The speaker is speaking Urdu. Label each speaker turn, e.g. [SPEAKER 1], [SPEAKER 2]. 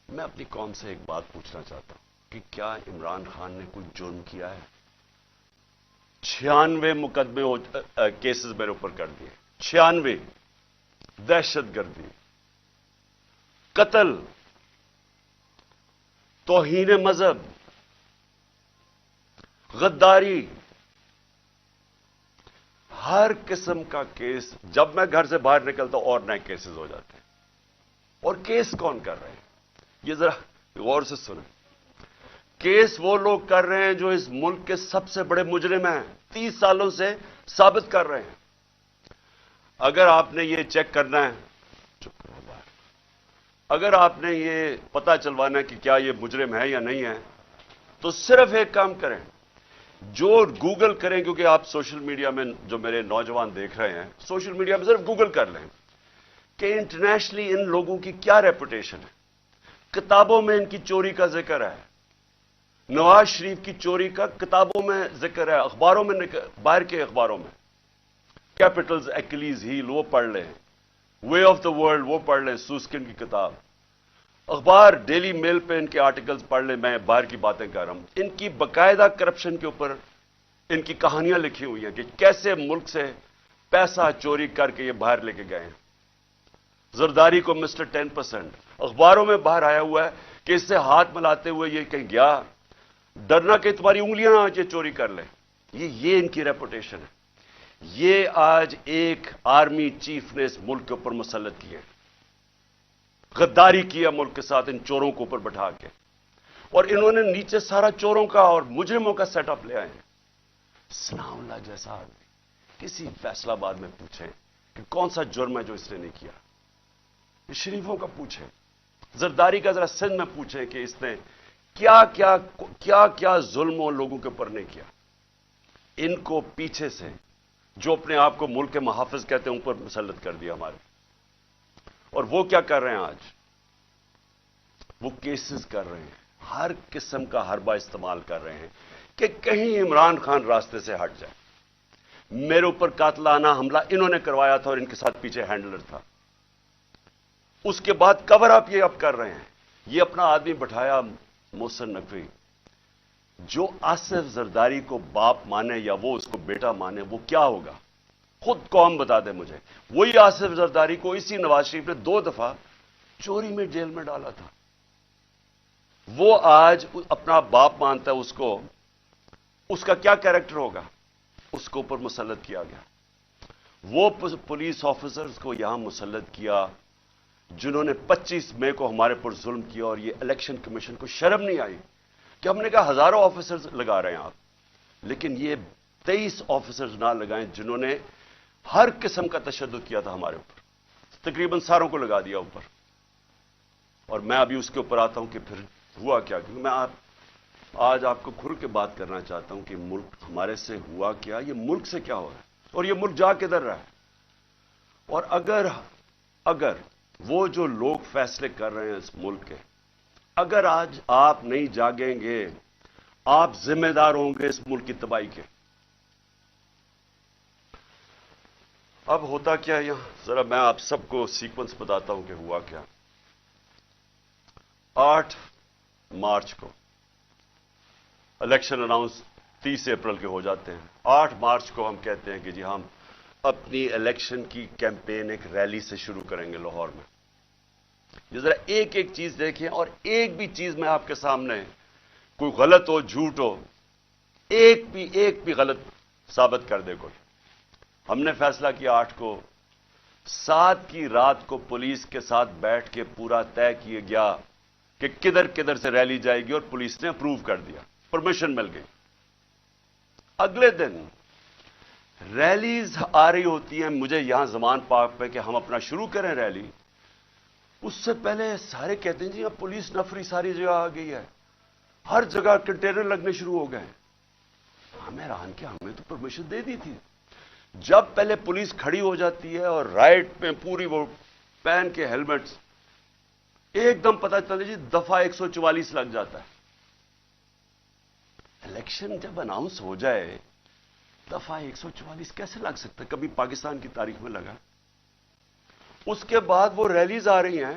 [SPEAKER 1] میں اپنی قوم سے ایک بات پوچھنا چاہتا ہوں کہ کیا عمران خان نے کوئی جرم کیا ہے؟ 96 مقدمے کیسز میرے اوپر کر دیے، 96، دہشت گردی، قتل، توہین مذہب، غداری، ہر قسم کا کیس۔ جب میں گھر سے باہر نکلتا ہوں اور نئے کیسز ہو جاتے ہیں۔ اور کیس کون کر رہے ہیں؟ یہ ذرا غور سے سنیں۔ کیس وہ لوگ کر رہے ہیں جو اس ملک کے سب سے بڑے مجرم ہیں، 30 سالوں سے ثابت کر رہے ہیں۔ اگر آپ نے یہ چیک کرنا ہے، چپ کرو باہر، اگر آپ نے یہ پتا چلوانا ہے کہ کیا یہ مجرم ہے یا نہیں ہے، تو صرف ایک کام کریں، جو گوگل کریں، کیونکہ آپ سوشل میڈیا میں جو میرے نوجوان دیکھ رہے ہیں، سوشل میڈیا میں صرف گوگل کر لیں کہ انٹرنیشنلی ان لوگوں کی کیا ریپوٹیشن ہے۔ کتابوں میں ان کی چوری کا ذکر ہے، نواز شریف کی چوری کا کتابوں میں ذکر ہے، اخباروں میں، باہر کے اخباروں میں۔ کیپٹلز، ایکلیز ہیل وہ پڑھ لیں، وے آف دا ورلڈ وہ پڑھ لیں، سوسکن کی کتاب، اخبار ڈیلی میل پہ ان کے آرٹیکلز پڑھ لیں۔ میں باہر کی باتیں کر رہا ہوں، ان کی باقاعدہ کرپشن کے اوپر ان کی کہانیاں لکھی ہوئی ہیں کہ کیسے ملک سے پیسہ چوری کر کے یہ باہر لے کے گئے ہیں۔ زرداری کو مسٹر 10%، اخباروں میں باہر آیا ہوا ہے کہ اس سے ہاتھ ملاتے ہوئے یہ کہیں گیا، ڈرنا کہ تمہاری انگلیاں آج یہ چوری کر لیں۔ یہ ان کی ریپوٹیشن ہے۔ یہ آج ایک آرمی چیف نے اس ملک کے اوپر مسلط کیا، غداری کیا ملک کے ساتھ ان چوروں کو اوپر بٹھا کے، اور انہوں نے نیچے سارا چوروں کا اور مجرموں کا سیٹ اپ لے آئے ہیں۔ ثناء اللہ جیسا آدمی کسی فیصلہ آباد میں پوچھیں کہ کون سا جرم ہے جو اس نے نہیں کیا، شریفوں کا پوچھیں، زرداری کا ذرا سندھ میں پوچھیں کہ اس نے کیا ظلم ان لوگوں کے اوپر نہیں کیا۔ ان کو پیچھے سے جو اپنے آپ کو ملک کے محافظ کہتے ہیں اوپر مسلط کر دیا ہمارے۔ اور وہ کیا کر رہے ہیں آج؟ وہ کیسز کر رہے ہیں، ہر قسم کا حربہ استعمال کر رہے ہیں کہ کہیں عمران خان راستے سے ہٹ جائے۔ میرے اوپر قاتلانہ حملہ انہوں نے کروایا تھا اور ان کے ساتھ پیچھے ہینڈلر تھا۔ اس کے بعد کور اپ یہ اب کر رہے ہیں۔ یہ اپنا آدمی بٹھایا محسن نقوی، جو آصف زرداری کو باپ مانے یا وہ اس کو بیٹا مانے، وہ کیا ہوگا خود قوم بتا دے مجھے۔ وہی آصف زرداری کو اسی نواز شریف نے 2 دفعہ چوری میں جیل میں ڈالا تھا۔ وہ آج اپنا باپ مانتا ہے اس کو، اس کا کیا کیریکٹر ہوگا؟ اس کو اوپر مسلط کیا گیا۔ وہ پولیس آفیسرز کو یہاں مسلط کیا جنہوں نے 25 مئی کو ہمارے پر ظلم کیا، اور یہ الیکشن کمیشن کو شرم نہیں آئی کہ ہم نے کہا ہزاروں آفیسرز لگا رہے ہیں آپ، لیکن یہ 23 آفیسرز نہ لگائیں جنہوں نے ہر قسم کا تشدد کیا تھا ہمارے اوپر، تقریباً ساروں کو لگا دیا اوپر۔ اور میں ابھی اس کے اوپر آتا ہوں کہ پھر ہوا کیا، کیونکہ میں آج آپ کو کھل کے بات کرنا چاہتا ہوں کہ ملک ہمارے سے ہوا کیا، یہ ملک سے کیا ہو رہا ہے، اور یہ ملک جا کدھر رہا ہے۔ اور اگر وہ جو لوگ فیصلے کر رہے ہیں اس ملک کے، اگر آج آپ نہیں جاگیں گے، آپ ذمہ دار ہوں گے اس ملک کی تباہی کے۔ اب ہوتا کیا یہاں، ذرا میں آپ سب کو سیکوینس بتاتا ہوں کہ ہوا کیا۔ 8 مارچ کو الیکشن اناؤنس 30 اپریل کے ہو جاتے ہیں۔ 8 مارچ کو ہم کہتے ہیں کہ جی ہم اپنی الیکشن کی کیمپین ایک ریلی سے شروع کریں گے لاہور میں۔ یہ ذرا ایک چیز دیکھیں، اور ایک بھی چیز میں آپ کے سامنے کوئی غلط ہو، جھوٹ ہو، ایک بھی غلط ثابت کر دے کوئی۔ ہم نے فیصلہ کیا 8 کو، 7 کی رات کو پولیس کے ساتھ بیٹھ کے پورا طے کیا گیا کہ کدھر سے ریلی جائے گی، اور پولیس نے اپروو کر دیا، پرمیشن مل گئی۔ اگلے دن ریلیز آ رہی ہوتی ہیں، مجھے یہاں زمان پارک پہ کہ ہم اپنا شروع کریں ریلی، اس سے پہلے سارے کہتے ہیں جی اب پولیس نفری ساری جگہ آ گئی ہے، ہر جگہ کنٹینر لگنے شروع ہو گئے ہیں۔ ہمیں حیران کہ ہمیں تو پرمیشن دے دی تھی۔ جب پہلے پولیس کھڑی ہو جاتی ہے اور رائٹ میں پوری وہ پہن کے ہیلمٹس، ایک دم پتہ چلتا جی دفعہ 144 لگ جاتا ہے۔ الیکشن جب اناؤنس ہو جائے دفعہ 144 کیسے لگ سکتا ہے؟ کبھی پاکستان کی تاریخ میں لگا؟ اس کے بعد وہ ریلیز آ رہی ہیں،